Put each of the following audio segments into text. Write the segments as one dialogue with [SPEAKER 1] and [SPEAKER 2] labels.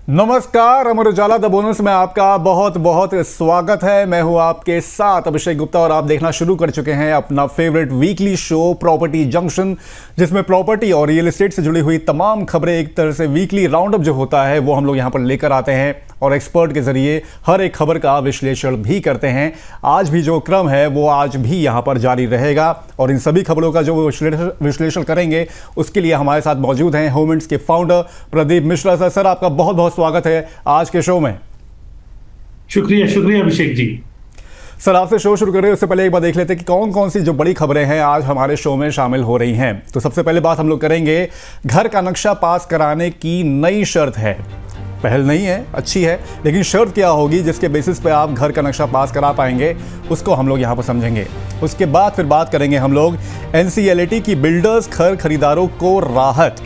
[SPEAKER 1] नमस्कार, Amar Ujala the bonus में आपका बहुत बहुत स्वागत है। मैं हूं आपके साथ अभिषेक गुप्ता और आप देखना शुरू कर चुके हैं अपना favourite weekly show property junction, जिसमें प्रॉपर्टी और रियल एस्टेट से जुड़ी हुई तमाम खबरें एक तरह से वीकली राउंड अप जो होता है वो हम लोग यहां पर लेकर आते हैं और एक्सपर्ट के जरिए हर एक खबर का विश्लेषण भी करते हैं। आज भी जो क्रम है वो आज भी यहां पर जारी रहेगा और इन सभी खबरों का जो विश्लेषण करेंगे उसके लिए हमारे साथ मौजूद हैं होमेंट्स के founder Pradeep Mishra sir. Sir, आपका बहुत बहुत स्वागत है आज के शो में।
[SPEAKER 2] शुक्रिया अभिषेक जी।
[SPEAKER 1] सर, आपसे शो शुरू कर रहे हैं उससे पहले एक बार देख लेते हैं कि कौन कौन सी जो बड़ी खबरें हैं आज हमारे शो में शामिल हो रही हैं। तो सबसे पहले बात हम लोग करेंगे, घर का नक्शा पास कराने की नई शर्त है। पहल नहीं है, अच्छी है, लेकिन शर्त क्या होगी जिसके बेसिस पे आप घर का नक्शा पास करा पाएंगे उसको हम लोग यहाँ पर समझेंगे। उसके बाद फिर बात करेंगे हम लोग NCLAT की बिल्डर्स घर खरीदारों को राहत,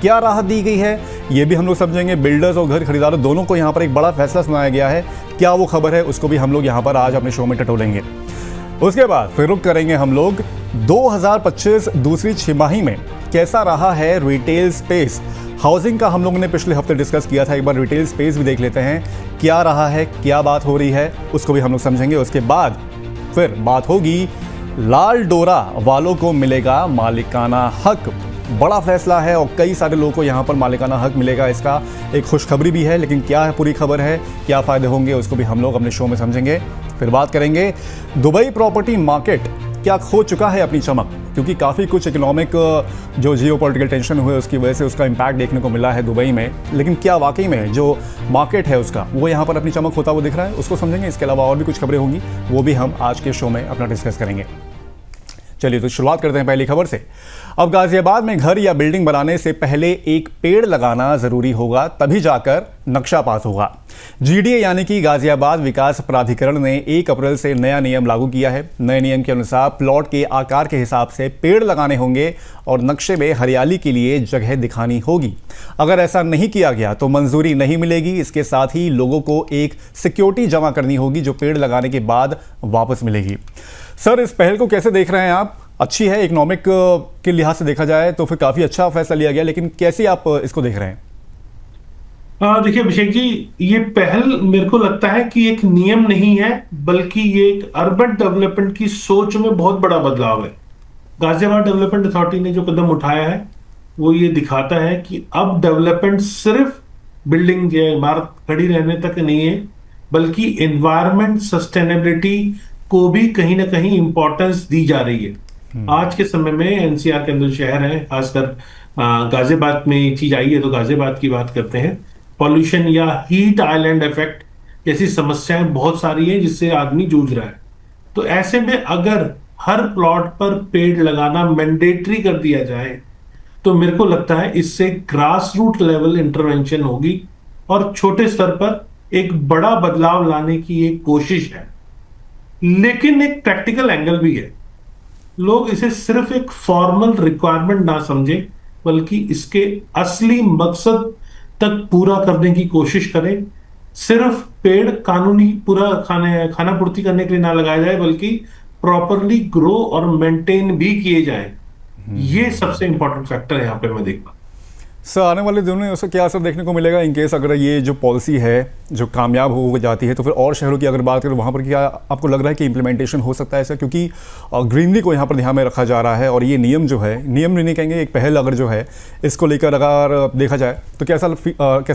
[SPEAKER 1] क्या राहत दी गई है ये भी हम लोग समझेंगे। बिल्डर्स और घर खरीदारों दोनों को यहाँ पर एक बड़ा फैसला सुनाया गया है, क्या वो खबर है उसको भी हम लोग यहाँ पर आज अपने शो में टटोलेंगे। उसके बाद फिर रुक करेंगे हम लोग 2025 दूसरी छमाही में कैसा रहा है रिटेल स्पेस। हाउसिंग का हम लोगों ने पिछले हफ्ते डिस्कस किया था, एक बार रिटेल स्पेस भी देख लेते हैं क्या रहा है, क्या बात हो रही है उसको भी हम लोग समझेंगे। उसके बाद फिर बात होगी लाल डोरा वालों को मिलेगा मालिकाना हक, बड़ा फैसला है और कई सारे लोगों को यहाँ पर मालिकाना हक मिलेगा, इसका एक खुशखबरी भी है, लेकिन क्या है पूरी खबर है, क्या फ़ायदे होंगे उसको भी हम लोग अपने शो में समझेंगे। फिर बात करेंगे दुबई प्रॉपर्टी मार्केट क्या खो चुका है अपनी चमक, क्योंकि काफ़ी कुछ इकोनॉमिक जो जियोपॉलिटिकल टेंशन हुए उसकी वजह से उसका इम्पैक्ट देखने को मिला है दुबई में, लेकिन क्या वाकई में जो मार्केट है उसका वो यहाँ पर अपनी चमक होता हुआ दिख रहा है उसको समझेंगे। इसके अलावा और भी कुछ खबरें होंगी वो भी हम आज के शो में अपना डिस्कस करेंगे। चलिए तो शुरुआत करते हैं पहली खबर से। अब गाजियाबाद में घर या बिल्डिंग बनाने से पहले एक पेड़ लगाना जरूरी होगा, तभी जाकर नक्शा पास होगा। GDA यानी कि गाजियाबाद विकास प्राधिकरण ने 1 अप्रैल से नया नियम लागू किया है। नए नियम के अनुसार प्लॉट के आकार के हिसाब से पेड़ लगाने होंगे और नक्शे में हरियाली के लिए जगह दिखानी होगी। अगर ऐसा नहीं किया गया तो मंजूरी नहीं मिलेगी। इसके साथ ही लोगों को एक सिक्योरिटी जमा करनी होगी जो पेड़ लगाने के बाद वापस मिलेगी। सर, इस पहल को कैसे देख रहे हैं आप? अच्छी है, इकोनॉमिक के लिहाज से देखा जाए तो फिर काफी अच्छा फैसला लिया गया, लेकिन कैसे आप इसको देख रहे हैं?
[SPEAKER 2] देखिए अभिषेक जी, ये पहल मेरे को लगता है कि एक नियम नहीं है बल्कि ये एक अर्बन डेवलपमेंट की सोच में बहुत बड़ा बदलाव है। गाजियाबाद डेवलपमेंट अथॉरिटी ने जो कदम उठाया है वो ये दिखाता है कि अब डेवलपमेंट सिर्फ बिल्डिंग या इमारत खड़ी रहने तक नहीं है बल्कि एनवायरमेंट सस्टेनेबिलिटी को भी कहीं ना कहीं इंपॉर्टेंस दी जा रही है। आज के समय में NCR के अंदर शहर है, खासकर गाजियाबाद में ये चीज आई है तो गाजियाबाद की बात करते हैं। पॉल्यूशन या हीट आइलैंड इफेक्ट जैसी समस्याएं बहुत सारी हैं जिससे आदमी जूझ रहा है। तो ऐसे में अगर हर प्लॉट पर पेड़ लगाना मैंडेटरी कर दिया जाए तो मेरे को लगता है इससे ग्रास रूट लेवल इंटरवेंशन होगी और छोटे स्तर पर एक बड़ा बदलाव लाने की एक कोशिश है। लेकिन एक प्रैक्टिकल एंगल भी है, लोग इसे सिर्फ एक फॉर्मल रिक्वायरमेंट ना समझें बल्कि इसके असली मकसद तक पूरा करने की कोशिश करें। सिर्फ पेड़ कानूनी पूरा खाना पूर्ति करने के लिए ना लगाया जाए बल्कि प्रॉपरली ग्रो और मेंटेन भी किए जाए। ये सबसे इंपॉर्टेंट फैक्टर है यहाँ पे मैं देखता हूं।
[SPEAKER 1] सर, आने वाले दिनों में उसका क्या असर देखने को मिलेगा इन केस अगर ये जो पॉलिसी है जो कामयाब हो जाती है तो फिर और शहरों की अगर बात करें वहाँ पर क्या आपको लग रहा है कि इम्प्लीमेंटेशन हो सकता है ऐसा, क्योंकि ग्रीनरी को यहाँ पर ध्यान में रखा जा रहा है और ये नियम जो है, नियम नहीं कहेंगे, एक पहल अगर जो है इसको लेकर अगर देखा जाए तो कैसा लग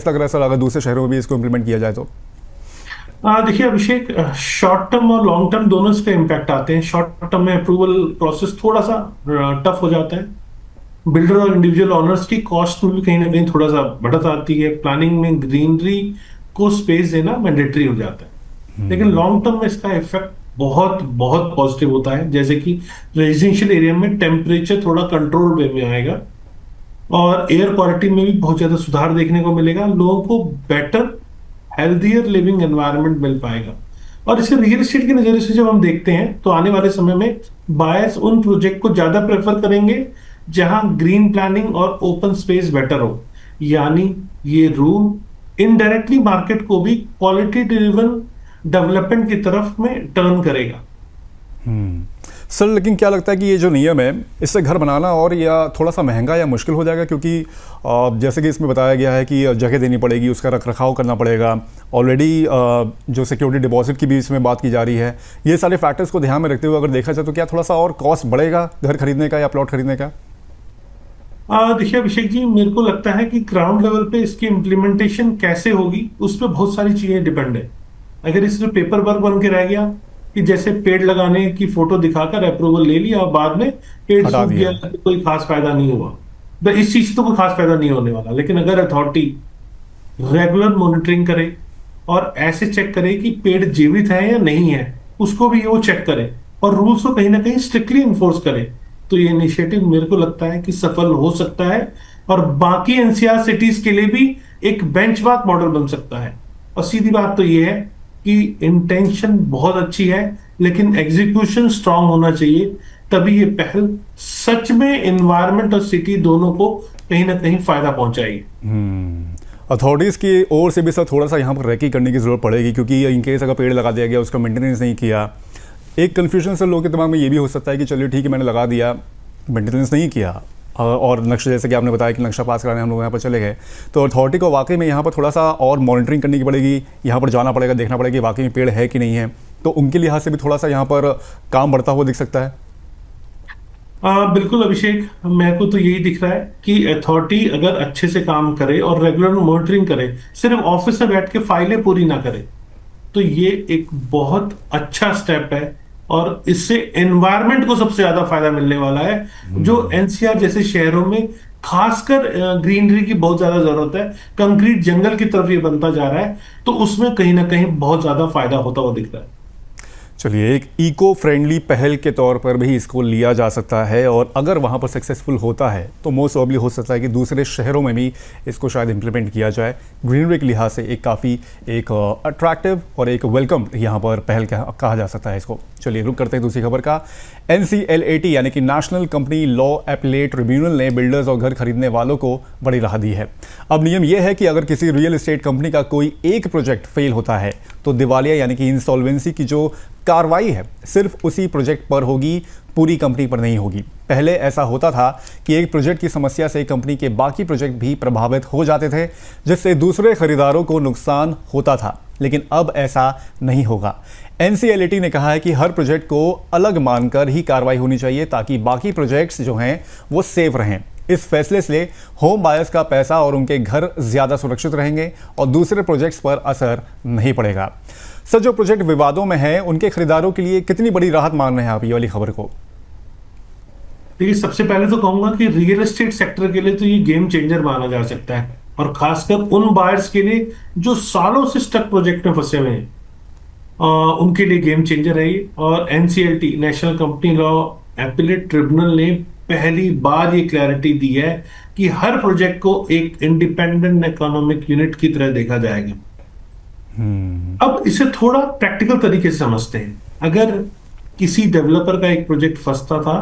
[SPEAKER 1] रहा है सर अगर दूसरे शहरों में भी इसको इम्प्लीमेंट किया जाए तो?
[SPEAKER 2] देखिए अभिषेक, शॉर्ट टर्म और लॉन्ग टर्म दोनों इसके इम्पैक्ट आते हैं। शॉर्ट टर्म में अप्रूवल प्रोसेस थोड़ा सा टफ हो जाता है, बिल्डर और इंडिविजुअल ऑनर्स की कॉस्ट में भी कहीं ना कहीं थोड़ा सा बढ़त आती है, प्लानिंग में ग्रीनरी को स्पेस देना मैंडेटरी हो जाता है। लेकिन लॉन्ग टर्म में इसका इफेक्ट बहुत बहुत पॉजिटिव होता है, जैसे कि रेजिडेंशियल एरिया में टेम्परेचर थोड़ा कंट्रोल वे में आएगा और एयर क्वालिटी में भी बहुत ज्यादा सुधार देखने को मिलेगा। लोगों को बेटर हेल्थियर लिविंग एनवायरनमेंट मिल पाएगा। और इसे रियल एस्टेट के नजरिए से जब हम देखते हैं तो आने वाले समय में बायर्स उन प्रोजेक्ट को ज्यादा प्रेफर करेंगे जहां ग्रीन प्लानिंग और ओपन स्पेस बेटर हो। यानी ये रूल इनडायरेक्टली मार्केट को भी क्वालिटी ड्रिवन डेवलपमेंट की तरफ में टर्न करेगा।
[SPEAKER 1] सर लेकिन क्या लगता है कि ये जो नियम है इससे घर बनाना और या थोड़ा सा महंगा या मुश्किल हो जाएगा, क्योंकि जैसे कि इसमें बताया गया है कि जगह देनी पड़ेगी, उसका रख रखाव करना पड़ेगा, ऑलरेडी जो सिक्योरिटी डिपॉजिट की भी इसमें बात की जा रही है, ये सारे फैक्टर्स को ध्यान में रखते हुए अगर देखा जाए तो क्या थोड़ा सा और कॉस्ट बढ़ेगा घर खरीदने का या प्लॉट खरीदने का?
[SPEAKER 2] देखिए अभिषेक जी, मेरे को लगता है कि ग्राउंड लेवल पे इसकी इम्प्लीमेंटेशन कैसे होगी उस पर बहुत सारी चीजें डिपेंड है। अगर इसमें पेपर वर्क बन के रह गया कि जैसे पेड़ लगाने की फोटो दिखाकर अप्रूवल ले लिया और बाद में पेड़
[SPEAKER 1] हटा
[SPEAKER 2] सूख
[SPEAKER 1] दिया।
[SPEAKER 2] गया तो कोई खास फायदा नहीं हुआ, तो इस चीज से तो कोई खास फायदा नहीं होने वाला। लेकिन अगर अथॉरिटी रेगुलर मॉनिटरिंग करे और ऐसे चेक करे कि पेड़ जीवित है या नहीं है, उसको भी वो चेक करे और रूल्स को कहीं ना कहीं स्ट्रिक्टली इन्फोर्स करे, तो ये इनिशिएटिव मेरे को लगता है कि सफल हो सकता है और बाकी एनसीआर सिटीज के लिए भी एक बेंचमार्क मॉडल बन सकता है। और सीधी बात तो ये है कि इंटेंशन बहुत अच्छी है लेकिन एग्जीक्यूशन स्ट्रांग होना चाहिए, तभी ये पहल सच में एनवायरनमेंट और सिटी दोनों को कहीं ना कहीं फायदा पहुंचाएगी।
[SPEAKER 1] अथॉरिटीज़ की ओर से भी सर थोड़ा सा यहाँ पर रेकी करने की ज़रूरत पड़ेगी, क्योंकि इन केस अगर पेड़ लगा दिया गया, उसका मेंटेनेंस नहीं किया, एक कन्फ्यूजन से लोगों के दिमाग में ये भी हो सकता है कि चलिए ठीक है मैंने लगा दिया, मेंटेनेंस नहीं किया, और नक्शा जैसे कि आपने बताया कि नक्शा पास कराने हम लोग यहाँ पर चले गए, तो अथॉरिटी को वाकई में यहाँ पर थोड़ा सा और मॉनिटरिंग करने की पड़ेगी, यहाँ पर जाना पड़ेगा, देखना पड़ेगा कि वाकई में पेड़ है कि नहीं है, तो उनके लिहाज से भी थोड़ा सा यहाँ पर काम बढ़ता हुआ दिख सकता है।
[SPEAKER 2] बिल्कुल अभिषेक, मेरे को तो यही दिख रहा है कि अथॉरिटी अगर अच्छे से काम करे और रेगुलर मॉनिटरिंग करे, सिर्फ ऑफिस में बैठ के फाइलें पूरी ना करे, तो ये एक बहुत अच्छा स्टेप है और इससे एनवायरनमेंट को सबसे ज्यादा फायदा मिलने वाला है। जो एनसीआर जैसे शहरों में खासकर ग्रीनरी की बहुत ज्यादा जरूरत है, कंक्रीट जंगल की तरफ ये बनता जा रहा है, तो उसमें कहीं ना कहीं बहुत ज्यादा फायदा होता हुआ दिख रहा है।
[SPEAKER 1] चलिए, एक इको फ्रेंडली पहल के तौर पर भी इसको लिया जा सकता है, और अगर वहाँ पर सक्सेसफुल होता है तो मोस्ट प्रॉब्ली हो सकता है कि दूसरे शहरों में भी इसको शायद इम्प्लीमेंट किया जाए। ग्रीनरी के लिहाज से एक काफ़ी एक अट्रैक्टिव और एक वेलकम यहाँ पर पहल कहा जा सकता है इसको। चलिए रुक करते हैं दूसरी खबर का। NCLAT यानी कि national company law appellate tribunal ने बिल्डर्स और घर खरीदने वालों को बड़ी राहत दी है। अब नियम यह है कि अगर किसी रियल एस्टेट कंपनी का कोई एक प्रोजेक्ट फेल होता है तो दिवालिया यानी कि इंसॉल्वेंसी की जो कार्रवाई है सिर्फ उसी प्रोजेक्ट पर होगी, पूरी कंपनी पर नहीं होगी। पहले ऐसा होता था कि एक प्रोजेक्ट की समस्या से कंपनी के बाकी प्रोजेक्ट भी प्रभावित हो जाते थे, जिससे दूसरे खरीदारों को नुकसान होता था, लेकिन अब ऐसा नहीं होगा। NCLAT ने कहा है कि हर प्रोजेक्ट को अलग मानकर ही कार्रवाई होनी चाहिए ताकि बाकी प्रोजेक्ट्स जो हैं वो सेफ रहें। इस फैसले से होम बायर्स का पैसा और उनके घर ज़्यादा सुरक्षित रहेंगे और दूसरे प्रोजेक्ट्स पर असर नहीं पड़ेगा। सर, जो प्रोजेक्ट विवादों में है उनके खरीदारों के लिए कितनी बड़ी राहत मान रहे हैं आप ये वाली खबर को?
[SPEAKER 2] देखिए, सबसे पहले तो कहूंगा कि रियल एस्टेट सेक्टर के लिए तो ये गेम चेंजर माना जा सकता है, और खासकर उन बायर्स के लिए जो सालों से स्टक प्रोजेक्ट में फंसे हुए हैं, उनके लिए गेम चेंजर है ये। और NCLT national company law appellate tribunal ने पहली बार ये क्लैरिटी दी है कि हर प्रोजेक्ट को एक इंडिपेंडेंट इकोनॉमिक यूनिट की तरह देखा जाएगा। अब इसे थोड़ा प्रैक्टिकल तरीके से समझते हैं। अगर किसी डेवलपर का एक प्रोजेक्ट फंसता था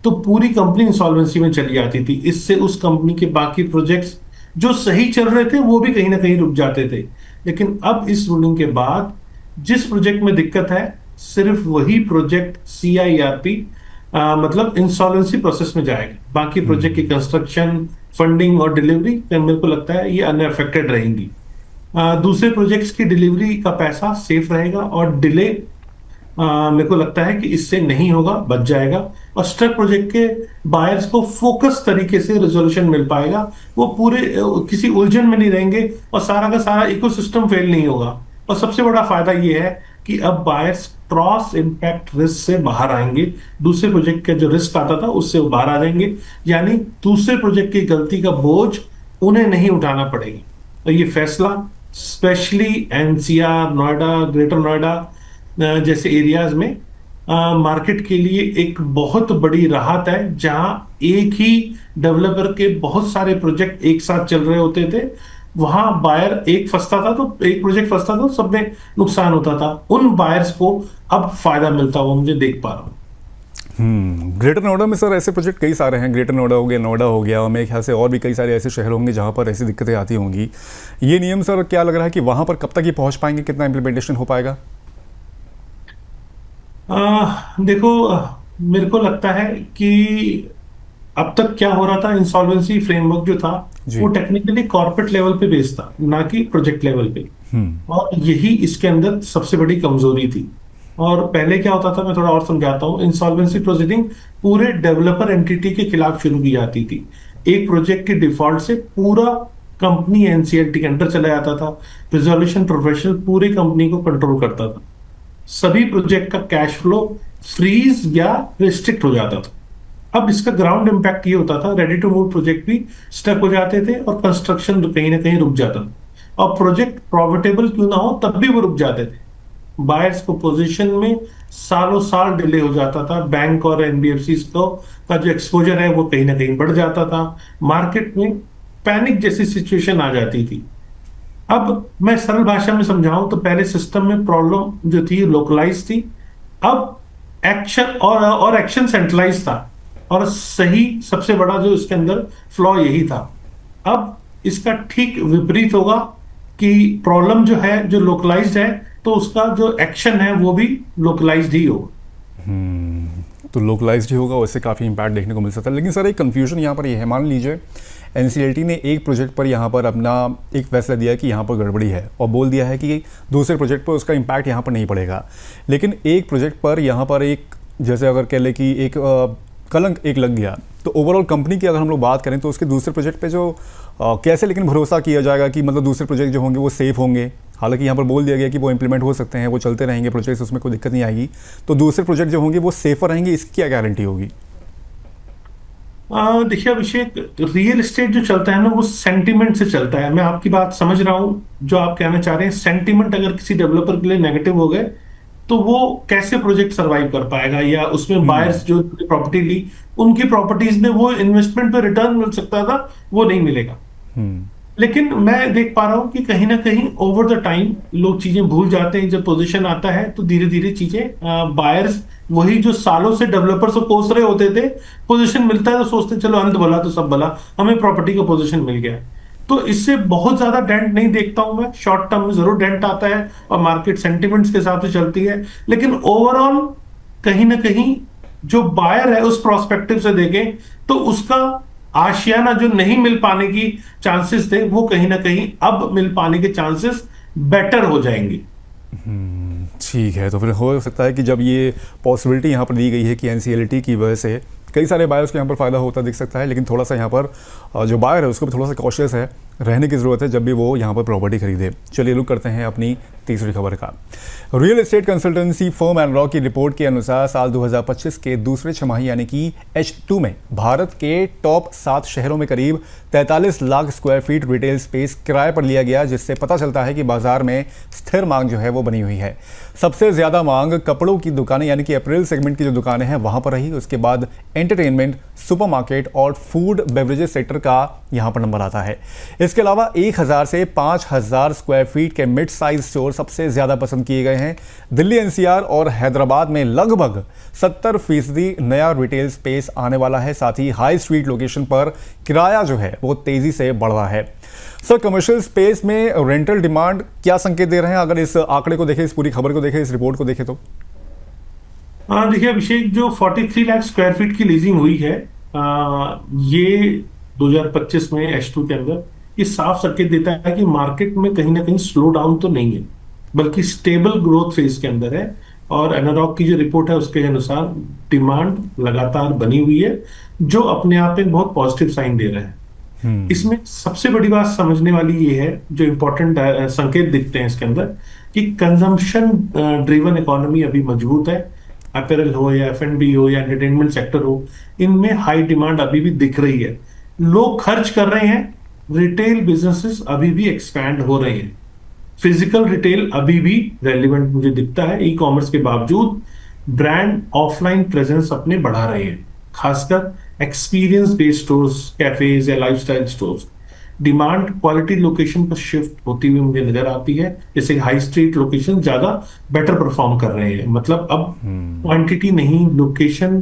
[SPEAKER 2] तो पूरी कंपनी इंसॉल्वेंसी में चली जाती थी। इससे उस कंपनी के बाकी प्रोजेक्ट्स जो सही चल रहे थे वो भी कहीं ना कहीं रुक जाते थे। लेकिन अब इस रूलिंग के बाद जिस प्रोजेक्ट में दिक्कत है, सिर्फ वही प्रोजेक्ट CIRP मतलब इंसॉल्वेंसी प्रोसेस में जाएगा। बाकी प्रोजेक्ट की कंस्ट्रक्शन, फंडिंग और डिलीवरी मेरे को लगता है ये अनअफेक्टेड रहेंगी। दूसरे प्रोजेक्ट्स की डिलीवरी का पैसा सेफ रहेगा और डिले मेरे को लगता है कि इससे नहीं होगा, बच जाएगा। और स्ट्रक प्रोजेक्ट के बायर्स को फोकस तरीके से रेजोल्यूशन मिल पाएगा, वो पूरे किसी उलझन में नहीं रहेंगे और सारा का सारा इकोसिस्टम फेल नहीं होगा। और सबसे बड़ा फायदा ये है कि अब बायर्स क्रॉस इम्पैक्ट रिस्क से बाहर आएंगे। दूसरे प्रोजेक्ट का जो रिस्क आता था उससे वो बाहर आ जाएंगे, यानी दूसरे प्रोजेक्ट की गलती का बोझ उन्हें नहीं उठाना पड़ेगा। तो ये फैसला specially NCR, Noida, greater Noida जैसे एरियाज में मार्केट के लिए एक बहुत बड़ी राहत है, जहां एक ही डेवलपर के बहुत सारे प्रोजेक्ट एक साथ चल रहे होते थे। वहां बायर एक फंसता था तो एक प्रोजेक्ट फंसता था तो सब में नुकसान होता था। उन बायर्स को अब फायदा मिलता हुआ मुझे देख पा रहा हूँ।
[SPEAKER 1] ग्रेटर नोएडा में सर ऐसे प्रोजेक्ट कई सारे हैं। ग्रेटर नोएडा हो गया, नोएडा हो गया, और मेरे ख्याल से और भी कई सारे ऐसे शहर होंगे जहाँ पर ऐसी दिक्कतें आती होंगी। ये नियम सर क्या लग रहा है कि वहाँ पर कब तक ये पहुँच पाएंगे, कितना इम्प्लीमेंटेशन हो पाएगा?
[SPEAKER 2] देखो, मेरे को लगता है कि अब तक क्या हो रहा था, इंसॉल्वेंसी फ्रेमवर्क जो था
[SPEAKER 1] जी।
[SPEAKER 2] वो टेक्निकली कॉर्पोरेट लेवल पे बेस्ड था, ना कि प्रोजेक्ट लेवल पे। और यही इसके अंदर सबसे बड़ी कमजोरी थी। और पहले क्या होता था, मैं थोड़ा और समझाता हूँ। इंसॉल्वेंसी प्रोसीडिंग पूरे डेवलपर एंटिटी के खिलाफ शुरू की जाती थी। एक प्रोजेक्ट के डिफॉल्ट से पूरा कंपनी एनसीएलटी के अंडर चला जाता था। रिजोल्यूशन प्रोफेशनल पूरी कंपनी को कंट्रोल करता था। सभी प्रोजेक्ट का कैश फ्लो फ्रीज या रिस्ट्रिक्ट हो जाता था। अब इसका ग्राउंड इम्पैक्ट ये होता था, रेडी टू मूव प्रोजेक्ट भी स्टक हो जाते थे और कंस्ट्रक्शन कहीं ना कहीं रुक जाता था। और प्रोजेक्ट प्रॉफिटेबल क्यों ना हो तब भी वो रुक जाते थे। बायर्स को पोजीशन में सालों साल डिले हो जाता था। बैंक और एनबीएफसी को का जो एक्सपोजर है वो कहीं ना कहीं बढ़ जाता था। मार्केट में पैनिक जैसी सिचुएशन आ जाती थी। अब मैं सरल भाषा में समझाऊं तो पहले सिस्टम में प्रॉब्लम जो थी लोकलाइज थी। अब एक्शन और एक्शन सेंट्रलाइज था। और सही सबसे बड़ा जो इसके अंदर फ्लॉ यही था। अब इसका ठीक विपरीत होगा कि प्रॉब्लम जो है जो लोकलाइज्ड है, तो उसका जो एक्शन है वो भी लोकलाइज्ड ही होगा।
[SPEAKER 1] तो लोकलाइज्ड ही होगा, उससे काफ़ी इंपैक्ट देखने को मिल सकता है। लेकिन सर एक कन्फ्यूजन यहाँ पर ये है, मान लीजिए एनसीएलटी ने एक प्रोजेक्ट पर यहाँ पर अपना एक फैसला दिया कि यहाँ पर गड़बड़ी है और बोल दिया है कि दूसरे प्रोजेक्ट पर उसका इम्पैक्ट यहाँ पर नहीं पड़ेगा। लेकिन एक प्रोजेक्ट पर यहाँ पर एक, जैसे अगर कह ले कि एक कलंक एक लग गया, तो ओवरऑल कंपनी की अगर हम लोग बात करें तो उसके दूसरे प्रोजेक्ट पे जो कैसे लेकिन भरोसा किया जाएगा कि मतलब दूसरे प्रोजेक्ट जो होंगे वो सेफ होंगे। हालांकि यहाँ पर बोल दिया गया कि वो इंप्लीमेंट हो सकते हैं, वो चलते रहेंगे प्रोजेक्ट्स, उसमें कोई दिक्कत नहीं आएगी। तो दूसरे प्रोजेक्ट जो होंगे वो सेफर रहेंगे, इसकी क्या गारंटी होगी?
[SPEAKER 2] देखिए अभिषेक, रियल एस्टेट जो चलता है ना वो सेंटिमेंट से चलता है। मैं आपकी बात समझ रहा हूं जो आप कहना चाह रहे हैं। सेंटिमेंट अगर किसी डेवलपर के लिए नेगेटिव हो गए तो वो कैसे प्रोजेक्ट सरवाइव कर पाएगा, या उसमें बायर्स जो प्रॉपर्टी ली उनकी प्रॉपर्टीज में वो इन्वेस्टमेंट पे रिटर्न मिल सकता था, वो नहीं मिलेगा। लेकिन मैं देख पा रहा हूं कि कहीं ना कहीं ओवर द टाइम लोग चीजें भूल जाते हैं। जब पोजीशन आता है तो धीरे धीरे चीजें बायर्स वही जो सालों से डेवलपर्स को कोस रहे होते थे, पोजीशन मिलता है तो सोचते चलो अंत भला तो सब भला, हमें प्रॉपर्टी का पोजीशन मिल गया। तो इससे बहुत ज्यादा डेंट नहीं देखता हूं मैं। शॉर्ट टर्म में जरूर डेंट आता है और मार्केट सेंटिमेंट्स के हिसाब से चलती है। लेकिन ओवरऑल कहीं ना कहीं जो बायर है उस प्रोस्पेक्टिव से देखें तो उसका आशियाना जो नहीं मिल पाने की चांसेस थे वो कहीं ना कहीं अब मिल पाने के चांसेस बेटर हो जाएंगे।
[SPEAKER 1] ठीक है, तो फिर हो सकता है कि जब ये पॉसिबिलिटी यहाँ पर दी गई है कि एनसीएलटी की वजह से कई सारे बायर्स को यहाँ पर फ़ायदा होता दिख सकता है, लेकिन थोड़ा सा यहाँ पर जो बायर है उसको भी थोड़ा सा कॉशियस है रहने की ज़रूरत है जब भी वो यहाँ पर प्रॉपर्टी खरीदे। चलिए रुक करते हैं अपनी तीसरी खबर का। Real estate consultancy firm Anarock की रिपोर्ट के अनुसार साल 2025 के दूसरे छमाही यानी कि H2 में भारत के टॉप 7 शहरों में करीब 43 lakh square feet retail space किराए पर लिया गया, जिससे पता चलता है कि बाजार में स्थिर मांग जो है वो बनी हुई है। सबसे ज़्यादा मांग कपड़ों की दुकानें यानी कि अप्रैल सेगमेंट की जो दुकानें हैं वहाँ पर रही। उसके बाद एंटरटेनमेंट, सुपरमार्केट और फूड बेवरेजेस सेक्टर का यहाँ पर नंबर आता है। इसके अलावा 1000 से 5000 स्क्वायर फीट के मिड साइज स्टोर सबसे ज़्यादा पसंद किए गए हैं। दिल्ली एनसीआर और हैदराबाद में लगभग 70% नया रिटेल स्पेस आने वाला है। साथ ही हाई स्ट्रीट लोकेशन पर किराया जो है वो तेज़ी से बढ़ रहा है। सर, कमर्शियल स्पेस में रेंटल डिमांड क्या संकेत दे रहे हैं अगर इस आंकड़े को देखें, इस पूरी खबर को देखें, इस रिपोर्ट को देखें तो?
[SPEAKER 2] देखिए अभिषेक, जो 43 लाख स्क्वायर फीट की लीजिंग हुई है ये 2025 में H2 के अंदर, ये साफ संकेत देता है कि मार्केट में कहीं ना कहीं स्लो डाउन तो नहीं है, बल्कि स्टेबल ग्रोथ फेज के अंदर है। और एनारॉक की जो रिपोर्ट है उसके अनुसार डिमांड लगातार बनी हुई है, जो अपने आप में बहुत पॉजिटिव साइन दे रहा है। इसमें सबसे बड़ी बात समझने वाली ये है, जो इंपॉर्टेंट संकेत दिखते हैं इसके अंदर, कि कंजम्पशन ड्रिवन इकोनॉमी अभी मजबूत है। अपैरल हो या F&B हो या एंटरटेनमेंट सेक्टर हो, इनमें हाई डिमांड अभी भी दिख रही है। लोग खर्च कर रहे हैं, रिटेल बिजनेसेस अभी भी एक्सपैंड हो रहे हैं। फिजिकल रिटेल अभी भी रेलिवेंट मुझे दिखता है। ई कॉमर्स के बावजूद ब्रांड ऑफलाइन प्रेजेंस अपने बढ़ा रहे हैं, खासकर एक्सपीरियंस बेस्ड स्टोर्स, कैफेज या lifestyle stores. Demand quality location पर शिफ्ट होती हुई मुझे नजर आती है। जैसे हाई स्ट्रीट लोकेशन ज्यादा बेटर परफॉर्म कर रहे हैं। मतलब अब क्वांटिटी नहीं, लोकेशन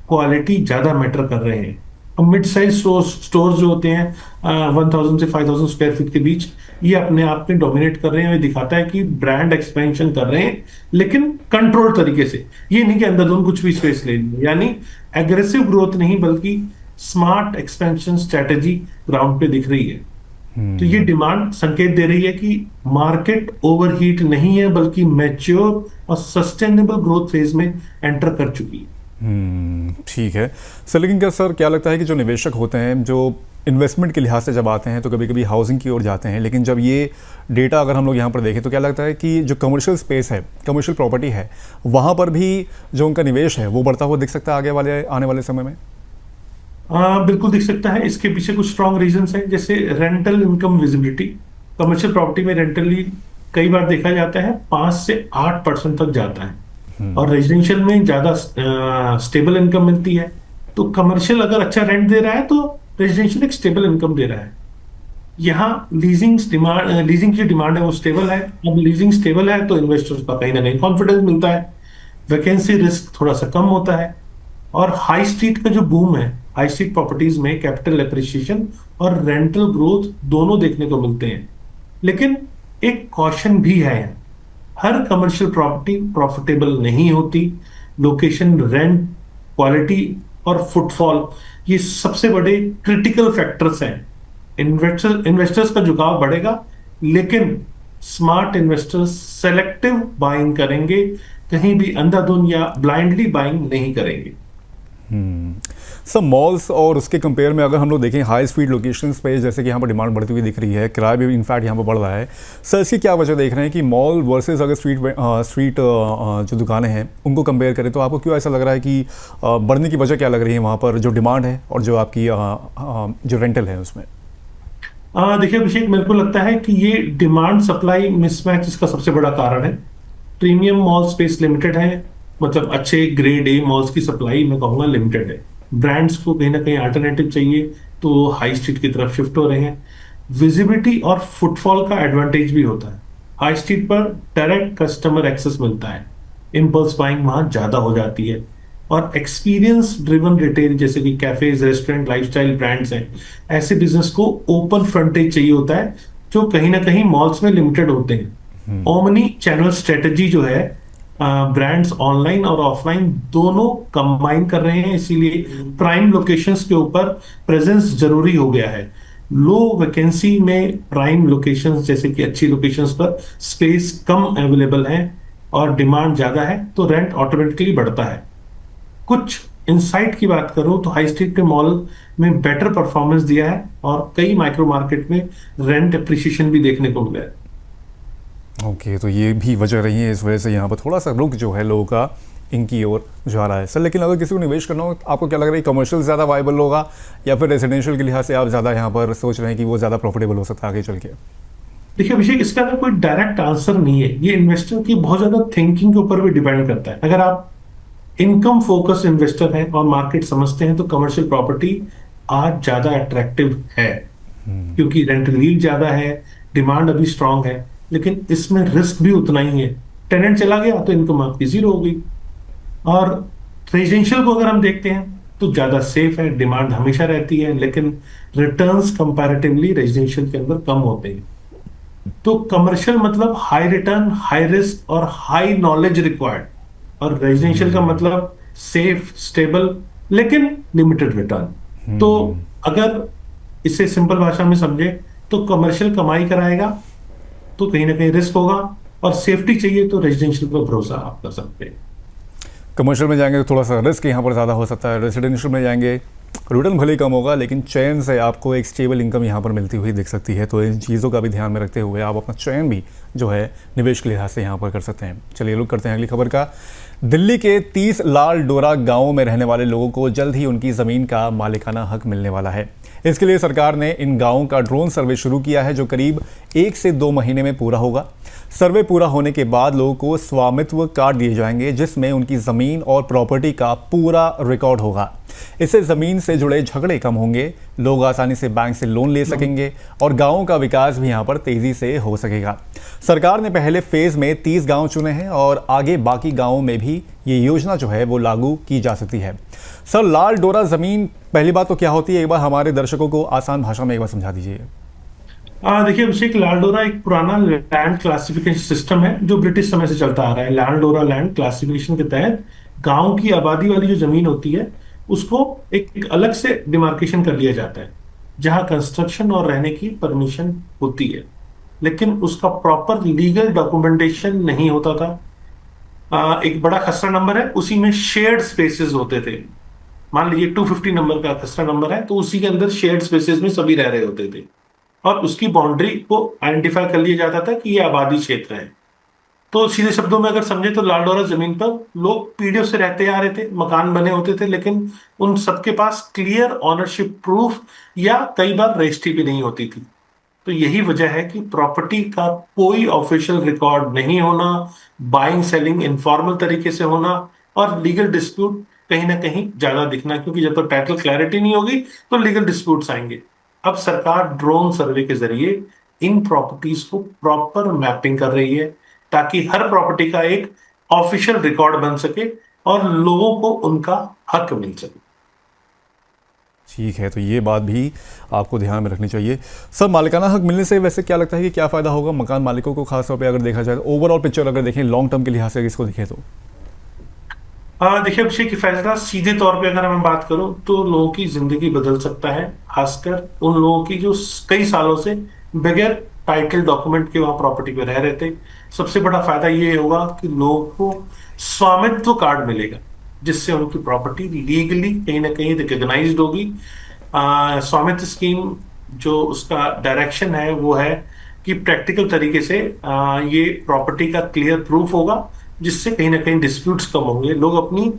[SPEAKER 2] क्वालिटी ज्यादा मैटर कर रहे हैं। मिड साइज स्टोर जो होते हैं 1000 से 5000 स्क्वायर फीट के बीच, ये अपने आप में डोमिनेट कर रहे हैं। ये दिखाता है कि ब्रांड एक्सपेंशन कर रहे हैं लेकिन कंट्रोल तरीके से। ये नहीं कि अंधाधुंध कुछ भी स्पेस ले ली, यानी एग्रेसिव ग्रोथ नहीं बल्कि स्मार्ट एक्सपेंशन स्ट्रेटेजी ग्राउंड पे दिख रही है। तो ये डिमांड संकेत दे रही है कि मार्केट ओवरहीट नहीं है बल्कि मैच्योर और सस्टेनेबल ग्रोथ फेज में एंटर कर चुकी है।
[SPEAKER 1] ठीक है सर, लेकिन क्या सर क्या लगता है कि जो निवेशक होते हैं जो इन्वेस्टमेंट के लिहाज से जब आते हैं तो कभी कभी हाउसिंग की ओर जाते हैं, लेकिन जब ये डेटा अगर हम लोग यहाँ पर देखें तो क्या लगता है कि जो कमर्शियल स्पेस है, कमर्शियल प्रॉपर्टी है, वहाँ पर भी जो उनका निवेश है वो बढ़ता हुआ दिख सकता है आने वाले समय में?
[SPEAKER 2] बिल्कुल दिख सकता है। इसके पीछे कुछ स्ट्रॉन्ग रीजंस हैं, जैसे rental income visibility. Commercial property में रेंटल कई बार देखा जाता है 5 से 8% तक जाता है और रेजिडेंशियल में ज्यादा स्टेबल इनकम मिलती है। तो कमर्शियल अगर अच्छा रेंट दे रहा है तो रेजिडेंशियल एक स्टेबल इनकम दे रहा है। यहाँ लीजिंग की डिमांड है वो स्टेबल है। अब लीजिंग स्टेबल है तो इन्वेस्टर्स का कहीं ना कहीं कॉन्फिडेंस मिलता है, वैकेंसी रिस्क थोड़ा सा कम होता है। और हाई स्ट्रीट का जो बूम है, हाई स्ट्रीट प्रॉपर्टीज में कैपिटल एप्रिसिएशन और रेंटल ग्रोथ दोनों देखने को मिलते हैं। लेकिन एक कॉशन भी है, हर कमर्शियल प्रॉपर्टी प्रॉफिटेबल नहीं होती। लोकेशन, रेंट, क्वालिटी और फुटफॉल ये सबसे बड़े क्रिटिकल फैक्टर्स हैं। इन्वेस्टर्स का झुकाव बढ़ेगा लेकिन स्मार्ट इन्वेस्टर्स सेलेक्टिव बाइंग करेंगे, कहीं भी अंधाधुंध या ब्लाइंडली बाइंग नहीं करेंगे।
[SPEAKER 1] सर मॉल्स और उसके कंपेयर में अगर हम लोग देखें हाई स्पीड लोकेशंस पे, जैसे कि यहाँ पर डिमांड बढ़ती हुई दिख रही है, किराया भी इनफैक्ट यहाँ पर बढ़ रहा है, सर इसकी क्या वजह देख रहे हैं कि मॉल वर्सेस अगर स्ट्रीट जो दुकानें हैं उनको कंपेयर करें तो आपको क्यों ऐसा लग रहा है कि बढ़ने की वजह क्या लग रही है वहाँ पर, जो डिमांड है और जो आपकी जो रेंटल है उसमें?
[SPEAKER 2] देखिए अभिषेक, मेरे को लगता है कि ये डिमांड सप्लाई मिसमैच इसका सबसे बड़ा कारण है। प्रीमियम मॉल स्पेस लिमिटेड है, मतलब अच्छे ग्रेड ए मॉल्स की सप्लाई मैं कहूँगा लिमिटेड है। ब्रांड्स को कहीं ना कहीं अल्टरनेटिव चाहिए तो हाई स्ट्रीट की तरफ शिफ्ट हो रहे हैं। विजिबिलिटी और फुटफॉल का एडवांटेज भी होता है। हाई स्ट्रीट पर डायरेक्ट कस्टमर एक्सेस मिलता है, इम्पल्स बाइंग वहां ज्यादा हो जाती है। और एक्सपीरियंस ड्रिवन रिटेल जैसे कि कैफेज, रेस्टोरेंट, लाइफस्टाइल ब्रांड्स हैं, ऐसे बिजनेस को ओपन फ्रंटेज चाहिए होता है जो कहीं ना कहीं मॉल्स में लिमिटेड होते हैं। ओमनी चैनल स्ट्रेटजी जो है, ब्रांड्स ऑनलाइन और ऑफलाइन दोनों कंबाइन कर रहे हैं, इसीलिए प्राइम लोकेशंस के ऊपर प्रेजेंस जरूरी हो गया है। लो वैकेंसी में प्राइम लोकेशंस जैसे कि अच्छी लोकेशंस पर स्पेस कम अवेलेबल है और डिमांड ज्यादा है तो रेंट ऑटोमेटिकली बढ़ता है। कुछ इनसाइट की बात करूं तो हाई स्ट्रीट के मॉल में बेटर परफॉर्मेंस दिया है और कई माइक्रो मार्केट में रेंट एप्रिसिएशन भी देखने को मिला है।
[SPEAKER 1] ओके, तो ये भी वजह रही है, इस वजह से यहाँ पर थोड़ा सा रुख जो है लोगों का इनकी ओर जा रहा है। सर लेकिन अगर किसी को निवेश करना हो आपको क्या लग रहा है, कमर्शियल ज़्यादा वायबल होगा या फिर रेजिडेंशियल के लिहाज से आप ज़्यादा यहाँ पर सोच रहे हैं कि वो ज़्यादा प्रॉफिटेबल हो सकता है आगे चल के?
[SPEAKER 2] देखिए अभिषेक, इसका ना कोई डायरेक्ट आंसर नहीं है, ये इन्वेस्टर की बहुत ज्यादा थिंकिंग के ऊपर भी डिपेंड करता है। अगर आप इनकम फोकस इन्वेस्टर हैं और मार्केट समझते हैं तो कमर्शियल प्रॉपर्टी आज ज्यादा अट्रैक्टिव है क्योंकि रेंटल यील्ड ज्यादा है, डिमांड अभी स्ट्रांग है, लेकिन इसमें रिस्क भी उतना ही है। टेनेंट चला गया तो इनकम आपकी जीरो हो गई। और रेजिडेंशियल को अगर हम देखते हैं तो ज्यादा सेफ है, डिमांड हमेशा रहती है, लेकिन रिटर्न्स कंपैरेटिवली रेजिडेंशियल के अंदर कम होते हैं। तो कमर्शियल मतलब हाई रिटर्न, हाई रिस्क और हाई नॉलेज रिक्वायर्ड, और रेजिडेंशियल का मतलब सेफ, स्टेबल लेकिन लिमिटेड रिटर्न। तो अगर इसे सिंपल भाषा में समझे तो कमर्शियल कमाई कराएगा तो कहीं ना कहीं रिस्क होगा, और सेफ्टी चाहिए तो रेजिडेंशियल पर भरोसा आप कर सकते हैं।
[SPEAKER 1] कमर्शियल में जाएंगे तो थोड़ा सा रिस्क यहाँ पर ज़्यादा हो सकता है, रेजिडेंशियल में जाएंगे रिटर्न भले ही कम होगा लेकिन चयन से आपको एक स्टेबल इनकम यहाँ पर मिलती हुई दिख सकती है। तो इन चीज़ों का भी ध्यान में रखते हुए आप अपना चयन भी जो है निवेश के लिहाज से यहाँ पर कर सकते हैं। चलिए रुक करते हैं अगली खबर का। दिल्ली के 30 लाल डोरा गाँव में रहने वाले लोगों को जल्द ही उनकी ज़मीन का मालिकाना हक मिलने वाला है। इसके लिए सरकार ने इन गाँवों का ड्रोन सर्वे शुरू किया है जो करीब 1 से 2 महीने में पूरा होगा। सर्वे पूरा होने के बाद लोगों को स्वामित्व कार्ड दिए जाएंगे जिसमें उनकी ज़मीन और प्रॉपर्टी का पूरा रिकॉर्ड होगा। इससे ज़मीन से जुड़े झगड़े कम होंगे, लोग आसानी से बैंक से लोन ले सकेंगे और गांवों का विकास भी यहां पर तेज़ी से हो सकेगा। सरकार ने पहले फेज़ में 30 गांव चुने हैं और आगे बाकी गांवों में भी ये योजना जो है वो लागू की जा सकती है। सर, लाल डोरा ज़मीन पहली बात तो क्या होती है, एक बार हमारे दर्शकों को आसान भाषा में एक बार समझा दीजिए।
[SPEAKER 2] देखिए अभिषेक, लाल डोरा एक पुराना लैंड क्लासिफिकेशन सिस्टम है जो ब्रिटिश समय से चलता आ रहा है। लाल डोरा लैंड क्लासिफिकेशन के तहत गांव की आबादी वाली जो जमीन होती है उसको एक अलग से डिमार्केशन कर लिया जाता है जहां कंस्ट्रक्शन और रहने की परमिशन होती है, लेकिन उसका प्रॉपर लीगल डॉक्यूमेंटेशन नहीं होता था। एक बड़ा खसरा नंबर है, उसी में शेयर्ड स्पेसेस होते थे। मान लीजिए 250 नंबर का खसरा नंबर है तो उसी के अंदर शेयर्ड स्पेसेस में सभी रह रहे होते थे और उसकी बाउंड्री को आइडेंटिफाई कर लिया जाता था कि ये आबादी क्षेत्र है। तो सीधे शब्दों में अगर समझे तो लाल डोरा जमीन पर लोग पीढ़ियों से रहते आ रहे थे, मकान बने होते थे, लेकिन उन सबके पास क्लियर ऑनरशिप प्रूफ या कई बार रजिस्ट्री भी नहीं होती थी। तो यही वजह है कि प्रॉपर्टी का कोई ऑफिशियल रिकॉर्ड नहीं होना, बाइंग सेलिंग इनफॉर्मल तरीके से होना और लीगल डिस्प्यूट कहीं ना कहीं ज्यादा दिखना, क्योंकि जब तक टाइटल क्लैरिटी नहीं होगी तो लीगल डिस्प्यूट्स आएंगे। अब सरकार ड्रोन सर्वे के जरिए इन प्रॉपर्टीज को प्रॉपर मैपिंग कर रही है ताकि हर प्रॉपर्टी का एक ऑफिशियल रिकॉर्ड बन सके और लोगों को उनका हक मिल सके।
[SPEAKER 1] ठीक है, तो ये बात भी आपको ध्यान में रखनी चाहिए। सर, मालिकाना हक मिलने से वैसे क्या लगता है कि क्या फ़ायदा होगा मकान मालिकों को, खासतौर पे अगर देखा जाए तो ओवरऑल पिक्चर अगर देखें लॉन्ग टर्म के लिहाज से इसको देखें तो?
[SPEAKER 2] देखिए अभिषेक, की फैसला सीधे तौर पे अगर मैं बात करूं तो लोगों की जिंदगी बदल सकता है, खासकर उन लोगों की जो कई सालों से बगैर टाइटल डॉक्यूमेंट के वहां प्रॉपर्टी पे रह रहे थे। सबसे बड़ा फायदा ये होगा कि लोगों को स्वामित्व कार्ड मिलेगा जिससे उनकी प्रॉपर्टी लीगली कहीं ना कहीं रिकॉग्नाइज्ड होगी। स्वामित्व स्कीम जो उसका डायरेक्शन है वो है कि प्रैक्टिकल तरीके से ये प्रॉपर्टी का क्लियर प्रूफ होगा जिससे कहीं ना कहीं डिस्प्यूट्स कम होंगे, लोग अपनी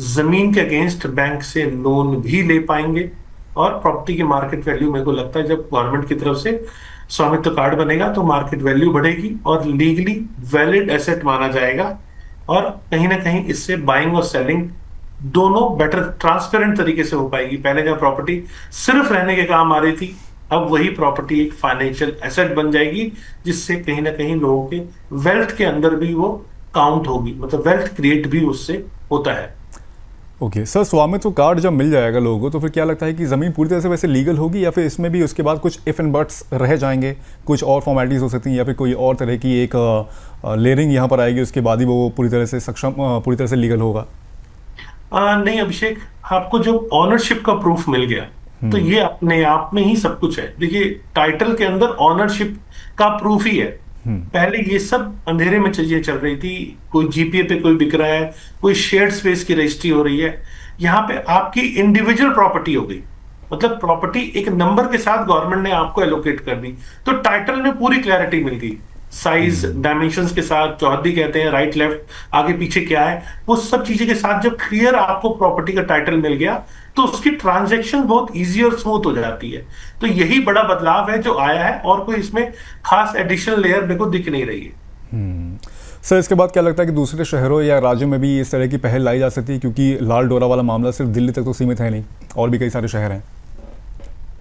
[SPEAKER 2] जमीन के अगेंस्ट बैंक से लोन भी ले पाएंगे और प्रॉपर्टी की मार्केट वैल्यू, मेरे को लगता है जब गवर्नमेंट की तरफ से स्वामित्व कार्ड बनेगा तो मार्केट वैल्यू बढ़ेगी और लीगली वैलिड एसेट माना जाएगा और कहीं ना कहीं इससे बाइंग और सेलिंग दोनों बेटर ट्रांसपेरेंट तरीके से हो पाएगी। पहले जब प्रॉपर्टी सिर्फ रहने के काम आ रही थी, अब वही प्रॉपर्टी एक फाइनेंशियल एसेट बन जाएगी जिससे कहीं ना कहीं लोगों के वेल्थ के अंदर भी वो काउंट होगी, मतलब वेल्थ क्रिएट भी उससे होता है।
[SPEAKER 1] ओके सर, स्वामित्व कार्ड जब मिल जाएगा लोगों को तो फिर क्या लगता है कि ज़मीन पूरी तरह से वैसे लीगल होगी या फिर इसमें भी उसके बाद कुछ इफ़ एंड बट्स रह जाएंगे, कुछ और फॉर्मेलिटीज़ हो सकती हैं या फिर कोई और तरह की एक लेयरिंग यहाँ पर आएगी, उसके बाद ही वो पूरी तरह से सक्षम पूरी तरह से लीगल होगा?
[SPEAKER 2] नहीं अभिषेक, आपको जब ऑनरशिप का प्रूफ मिल गया तो ये अपने आप में ही सब कुछ है। देखिए टाइटल के अंदर ऑनरशिप का प्रूफ ही है। पहले ये सब अंधेरे में चीजें चल रही थी, कोई जीपीए पे कोई बिक रहा है, कोई शेयर्ड स्पेस की रजिस्ट्री हो रही है। यहाँ पे आपकी इंडिविजुअल प्रॉपर्टी हो गई, मतलब प्रॉपर्टी एक नंबर के साथ गवर्नमेंट ने आपको एलोकेट कर दी, तो टाइटल में पूरी क्लैरिटी मिल गई, साइज डायमेंशंस के साथ, चौहद्दी कहते हैं, राइट लेफ्ट आगे पीछे क्या है, वो सब चीजें के साथ जब क्लियर आपको प्रॉपर्टी का टाइटल मिल गया तो उसकी ट्रांजैक्शन बहुत इजी और स्मूथ हो जाती है। तो यही बड़ा बदलाव है जो आया है और कोई इसमें खास एडिशनल लेयर मेरे को दिख नहीं रही है।
[SPEAKER 1] सर, इसके बाद क्या लगता है कि दूसरे शहरों या राज्यों में भी इस तरह की पहल लाई जा सकती है, क्योंकि लाल डोरा वाला मामला सिर्फ दिल्ली तक तो सीमित है नहीं, और भी कई सारे शहर हैं?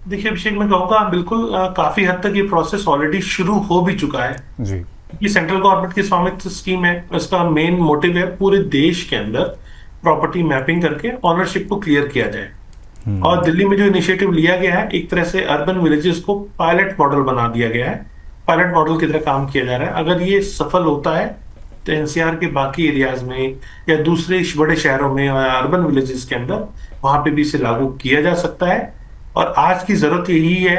[SPEAKER 2] देखिए अभिषेक, मैं कहूँगा बिल्कुल काफी हद तक ये प्रोसेस ऑलरेडी शुरू हो भी चुका है
[SPEAKER 1] जी।
[SPEAKER 2] ये सेंट्रल गवर्नमेंट की स्वामित्व स्कीम है, इसका मेन मोटिव है पूरे देश के अंदर प्रॉपर्टी मैपिंग करके ऑनरशिप को क्लियर किया जाए। और दिल्ली में जो इनिशिएटिव लिया गया है, एक तरह से अर्बन विलेजेस को पायलट मॉडल बना दिया गया है, पायलट मॉडल की तरह काम किया जा रहा है। अगर ये सफल होता है तो एनसीआर के बाकी एरियाज में या दूसरे बड़े शहरों में या अर्बन विलेजेस के अंदर वहां पे भी इसे लागू किया जा सकता है। और आज की जरूरत यही है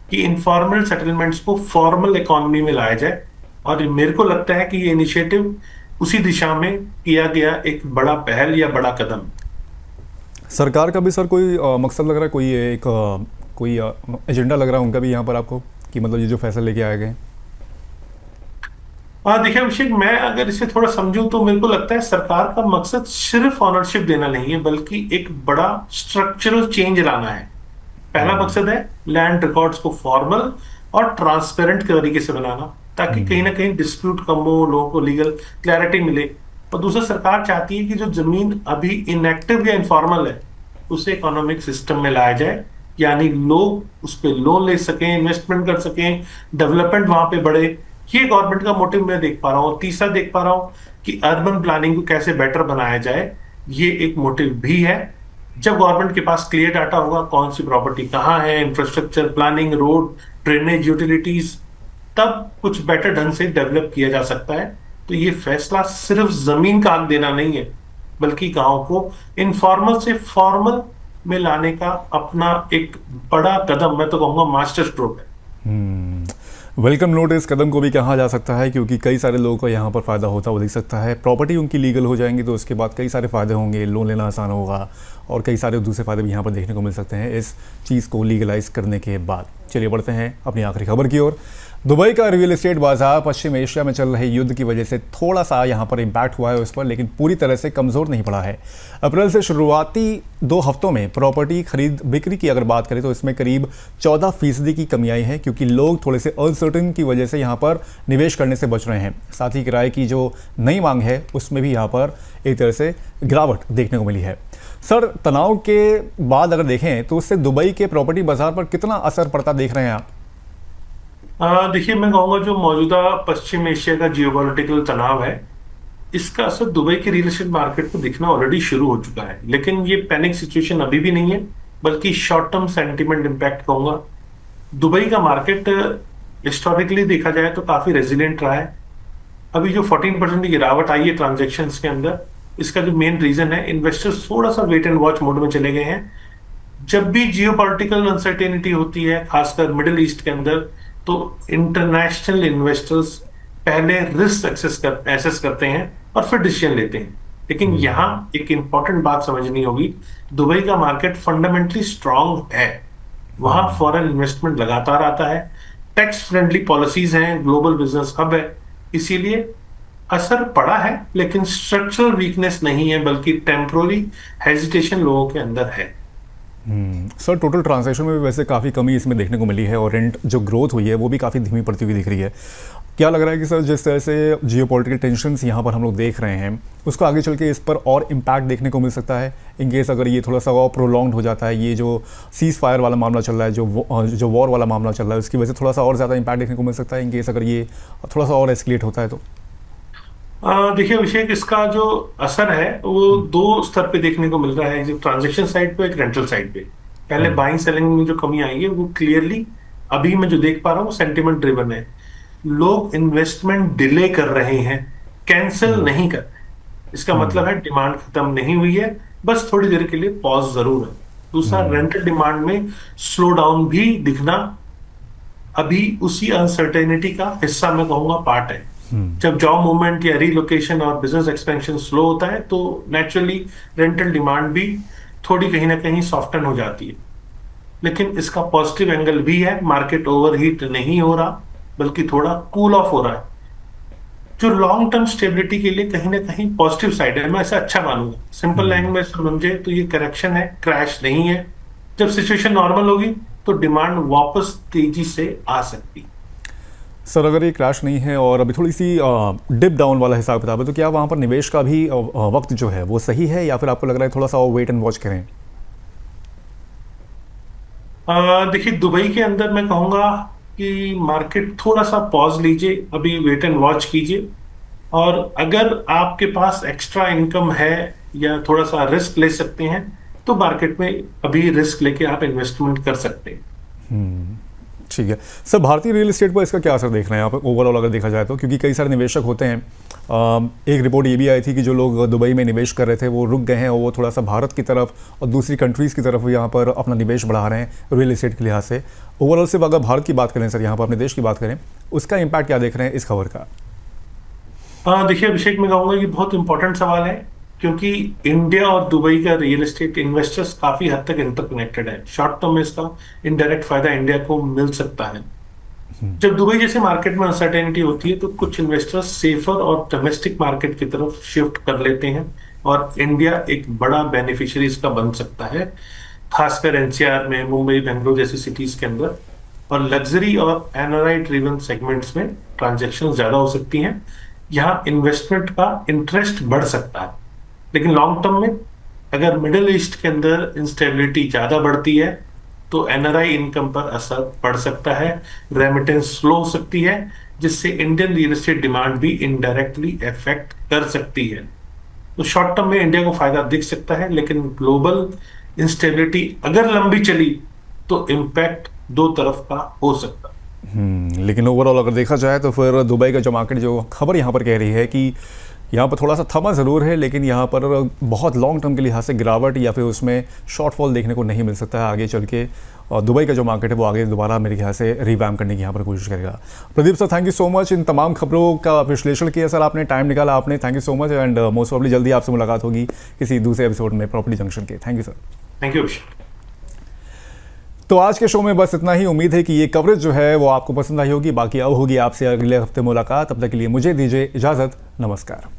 [SPEAKER 2] कि इनफॉर्मल सेटलमेंट्स को फॉर्मल इकोनॉमी में लाया जाए, और मेरे को लगता है कि ये इनिशिएटिव उसी दिशा में किया गया एक बड़ा पहल या बड़ा कदम।
[SPEAKER 1] सरकार का भी सर कोई मकसद लग रहा है, कोई एक कोई एजेंडा लग रहा है उनका भी यहाँ पर आपको, कि मतलब ये जो फैसले लेके आए गए?
[SPEAKER 2] देखिए अभिषेक, मैं अगर इसे थोड़ा समझूं तो मेरे को लगता है सरकार का मकसद सिर्फ ऑनरशिप देना नहीं है, बल्कि एक बड़ा स्ट्रक्चरल चेंज लाना है। पहला मकसद है लैंड रिकॉर्ड्स को फॉर्मल और ट्रांसपेरेंट तरीके से बनाना, ताकि कहीं ना कहीं डिस्प्यूट कम हो, लोगों को लीगल क्लैरिटी मिले। और दूसरा, सरकार चाहती है कि जो जमीन अभी इनएक्टिव या इनफॉर्मल है उसे इकोनॉमिक सिस्टम में लाया जाए, यानी लोग उस पर लोन ले सकें, इन्वेस्टमेंट कर सकें, डेवलपमेंट वहां पे बढ़े। ये गवर्नमेंट का मोटिव मैं देख पा रहा हूँ। तीसरा देख पा रहा हूँ कि अर्बन प्लानिंग को कैसे बेटर बनाया जाए, ये एक मोटिव भी है। जब गवर्नमेंट के पास क्लियर डाटा होगा, कौन सी प्रॉपर्टी कहाँ है, infrastructure planning, road, drainage, utilities, तब कुछ बेटर ढंग से डेवलप किया जा सकता है। तो ये फैसला सिर्फ जमीन का हक देना नहीं है, बल्कि गांव को इनफॉर्मल से फॉर्मल में लाने का अपना एक बड़ा कदम, मैं तो कहूंगा मास्टर स्ट्रोक है।
[SPEAKER 1] वेलकम नोट इस कदम को भी कहा जा सकता है, क्योंकि कई सारे लोगों को यहाँ पर फ़ायदा होता हुआ दिख सकता है। प्रॉपर्टी उनकी लीगल हो जाएंगी तो उसके बाद कई सारे फ़ायदे होंगे, लोन लेना आसान होगा और कई सारे दूसरे फ़ायदे भी यहाँ पर देखने को मिल सकते हैं इस चीज़ को लीगलाइज करने के बाद। चलिए बढ़ते हैं अपनी आखिरी खबर की ओर। दुबई का रियल एस्टेट बाजार पश्चिम एशिया में चल रहे युद्ध की वजह से थोड़ा सा यहाँ पर इम्पैक्ट हुआ है उस पर, लेकिन पूरी तरह से कमज़ोर नहीं पड़ा है। अप्रैल से शुरुआती 2 हफ्तों में प्रॉपर्टी खरीद बिक्री की अगर बात करें तो इसमें करीब 14% की कमी आई है, क्योंकि लोग थोड़े से अनसर्टेन की वजह से यहाँ पर निवेश करने से बच रहे हैं। साथ ही किराए की जो नई मांग है उसमें भी यहाँ पर एक तरह से गिरावट देखने को मिली है। सर, तनाव के बाद अगर देखें तो उससे दुबई के प्रॉपर्टी बाजार पर कितना असर पड़ता देख रहे हैं आप?
[SPEAKER 2] देखिए, मैं कहूंगा जो मौजूदा पश्चिम एशिया का जियोपॉलिटिकल तनाव है, इसका असर दुबई के रियल एस्टेट मार्केट को दिखना ऑलरेडी शुरू हो चुका है। लेकिन ये पैनिक सिचुएशन अभी भी नहीं है, बल्कि शॉर्ट टर्म सेंटीमेंट इम्पैक्ट कहूंगा। दुबई का मार्केट हिस्टोरिकली देखा जाए तो काफी रेजिलियंट रहा है। अभी जो 14% की गिरावट आई है ट्रांजेक्शन्स के अंदर, इसका जो मेन रीजन है, इन्वेस्टर्स थोड़ा सा वेट एंड वॉच मोड में चले गए हैं। जब भी जियोपॉलिटिकल अनसर्टेनिटी होती है, खासकर मिडिल ईस्ट के अंदर, तो इंटरनेशनल इन्वेस्टर्स पहले रिस्क एसेस करते हैं और फिर डिसीजन लेते हैं। लेकिन यहाँ एक इंपॉर्टेंट बात समझनी होगी, दुबई का मार्केट फंडामेंटली स्ट्रांग है। वहां फॉरेन इन्वेस्टमेंट लगातार आता है, टैक्स फ्रेंडली पॉलिसीज हैं, ग्लोबल बिजनेस हब है। इसीलिए असर पड़ा है, लेकिन स्ट्रक्चरल वीकनेस नहीं है, बल्कि टेम्पोररी हेजिटेशन लोगों के अंदर है।
[SPEAKER 1] सर, टोटल ट्रांजैक्शन में भी वैसे काफ़ी कमी इसमें देखने को मिली है और रेंट जो ग्रोथ हुई है वो भी काफ़ी धीमी पड़ती हुई दिख रही है। क्या लग रहा है कि सर, जिस तरह से जियोपॉलिटिकल टेंशन्स यहाँ पर हम लोग देख रहे हैं, उसको आगे चल के इस पर और इम्पैक्ट देखने को मिल सकता है इन केस अगर ये थोड़ा सा और प्रोलॉन्ग हो जाता है? ये जो सीज फायर वाला मामला चल रहा है, जो वॉर वाला मामला चल रहा है, उसकी वजह से थोड़ा सा और ज़्यादा इम्पैक्ट देखने को मिल सकता है इन केस अगर ये थोड़ा सा और एस्केलेट होता है तो?
[SPEAKER 2] देखिए अभिषेक, इसका जो असर है वो 2 स्तर पे देखने को मिल रहा है, जो ट्रांजेक्शन साइड पे, एक रेंटल साइड पे। पहले बाइंग सेलिंग में जो कमी आई है वो क्लियरली अभी मैं जो देख पा रहा हूँ सेंटिमेंट ड्रिवन है। लोग इन्वेस्टमेंट डिले कर रहे हैं, कैंसिल नहीं कर रहे। इसका मतलब है डिमांड खत्म नहीं हुई है, बस थोड़ी देर के लिए पॉज जरूर है। दूसरा, रेंटल डिमांड में स्लो डाउन भी दिखना अभी उसी अनसर्टेनिटी का हिस्सा मैं कहूंगा पार्ट है। जब जॉब मूवमेंट या रीलोकेशन और बिजनेस एक्सपेंशन स्लो होता है तो नेचुरली रेंटल डिमांड भी थोड़ी कहीं ना कहीं सॉफ्टन हो जाती है। लेकिन इसका पॉजिटिव एंगल भी है, मार्केट ओवरहीट नहीं हो रहा, बल्कि थोड़ा कूल ऑफ हो रहा है, जो लॉन्ग टर्म स्टेबिलिटी के लिए कहीं ना कहीं पॉजिटिव साइड है। मैं ऐसा अच्छा मानूंगा। सिंपल लैंग्वेज में समझे तो ये करेक्शन है, क्रैश नहीं है। जब सिचुएशन नॉर्मल होगी तो डिमांड वापस तेजी से आ सकती।
[SPEAKER 1] सर, अगर ये क्रैश नहीं है और अभी थोड़ी सी डिप डाउन वाला हिसाब किताब है, तो क्या वहाँ पर निवेश का भी वक्त जो है वो सही है, या फिर आपको लग रहा है थोड़ा सा और वेट एंड वॉच करें?
[SPEAKER 2] देखिए, दुबई के अंदर मैं कहूंगा कि मार्केट थोड़ा सा पॉज लीजिए, अभी वेट एंड वॉच कीजिए। और अगर आपके पास एक्स्ट्रा इनकम है या थोड़ा सा रिस्क ले सकते हैं तो मार्केट में अभी रिस्क लेके आप इन्वेस्टमेंट कर सकते हैं।
[SPEAKER 1] ठीक है सर, भारतीय रियल एस्टेट पर इसका क्या असर देख रहे हैं आप ओवरऑल अगर देखा जाए तो? क्योंकि कई सारे निवेशक होते हैं। एक रिपोर्ट ये भी आई थी कि जो लोग दुबई में निवेश कर रहे थे वो रुक गए हैं और वो थोड़ा सा भारत की तरफ और दूसरी कंट्रीज़ की तरफ यहाँ पर अपना निवेश बढ़ा रहे हैं रियल एस्टेट के लिहाज से। ओवरऑल सिर्फ अगर भारत की बात करें सर, यहाँ पर अपने देश की बात करें, उसका इम्पैक्ट क्या देख रहे हैं इस खबर का?
[SPEAKER 2] देखिए अभिषेक, मैं कहूंगा कि बहुत इंपॉर्टेंट सवाल है, क्योंकि इंडिया और दुबई का रियल एस्टेट इन्वेस्टर्स काफी हद तक इंटरकनेक्टेड है। शॉर्ट टर्म में इसका इनडायरेक्ट फायदा इंडिया को मिल सकता है। जब दुबई जैसे मार्केट में अनसर्टेनिटी होती है तो कुछ इन्वेस्टर्स सेफर और डोमेस्टिक मार्केट की तरफ शिफ्ट कर लेते हैं, और इंडिया एक बड़ा बेनिफिशियरी इसका बन सकता है, खासकर एनसीआर में, मुंबई, बेंगलुरु जैसी सिटीज के अंदर। और लग्जरी और एनआरआई ड्रिवन सेगमेंट्स में ट्रांजैक्शन ज्यादा हो सकती हैं, यहाँ इन्वेस्टमेंट का इंटरेस्ट बढ़ सकता है। लेकिन लॉन्ग टर्म में अगर मिडिल ईस्ट के अंदर इंस्टेबिलिटी ज्यादा बढ़ती है तो एनआरआई इनकम पर असर पड़ सकता है, रेमिटेंस स्लो हो सकती है, जिससे इंडियन रियल एस्टेट डिमांड भी इनडायरेक्टली इफेक्ट कर सकती है। तो शॉर्ट टर्म में इंडिया को फायदा दिख सकता है, लेकिन ग्लोबल इंस्टेबिलिटी अगर लंबी चली तो इम्पैक्ट दो तरफ का हो सकता है।
[SPEAKER 1] लेकिन ओवरऑल अगर देखा जाए तो फिर दुबई का जो मार्केट, जो खबर यहाँ पर कह रही है कि यहाँ पर थोड़ा सा थमा ज़रूर है, लेकिन यहाँ पर बहुत लॉन्ग टर्म के लिहाज से गिरावट या फिर उसमें शॉर्टफॉल देखने को नहीं मिल सकता है आगे चल के। और दुबई का जो मार्केट है वो आगे दोबारा मेरे ख्याल से रिवैम्प करने की यहाँ पर कोशिश करेगा। Pradeep sir, thank you so much, इन तमाम खबरों का विश्लेषण किया सर आपने, टाइम निकाला आपने, thank you so much. And most probably जल्दी आपसे मुलाकात होगी किसी दूसरे एपिसोड में प्रॉपर्टी जंक्शन के। Thank you sir.
[SPEAKER 2] Thank you Abhishek.
[SPEAKER 1] तो आज के शो में बस इतना ही। उम्मीद है कि ये कवरेज जो है वो आपको पसंद आई होगी। बाकी अब होगी आपसे अगले हफ्ते मुलाकात, तब तक के लिए मुझे दीजिए इजाज़त। नमस्कार।